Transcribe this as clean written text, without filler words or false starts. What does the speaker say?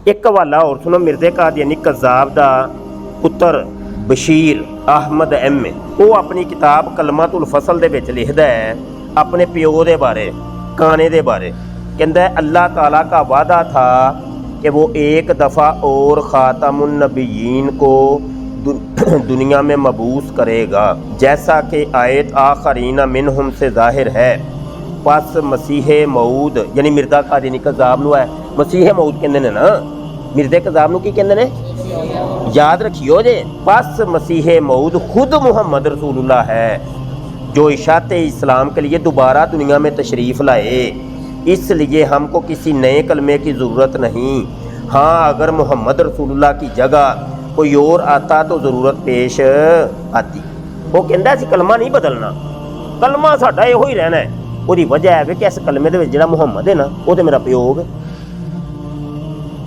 एक हवाला और सुनो, मिर्ज़े कादियानी कज़्ज़ाब दा पुत्र बशीर अहमद एम वो अपनी किताब कलमातुल फसल दे विच लिखदा है अपने प्यो दे बारे, काने दे बारे। कहता है अल्लाह ताला का वादा था कि वो एक दफ़ा और ख़ातमुन नबिय्यीन को दुनिया में मबूस करेगा, जैसा कि आयत आखरीन मिनहुम से ज़ाहिर है। पस मसीह मऊद यानी मिर्ज़ा कादियानी कज़्ज़ाब नूं है मसीह मऊद कहंदे ने ना, मिर्ज़े कज़्ज़ाब नूं की कहंदे ने, याद रखियो जे। पस मसीह मऊद खुद मुहम्मद रसूलुल्लाह है जो इशात इस्लाम के लिए दोबारा दुनिया में तशरीफ़ लाए, इसलिए हमको किसी नए कलमे की ज़रूरत नहीं। हाँ, अगर मोहम्मद रसूलुल्लाह की जगह कोई और आता तो ज़रूरत पेश आती। वो कहता असीं कलमा नहीं बदलना, कलमा साडा इहो ही रहना है। ਉਹਦੀ वजह है कि इस कलमे दे विच जिहड़ा मुहम्मद है ना, वो तो मेरा प्यो है।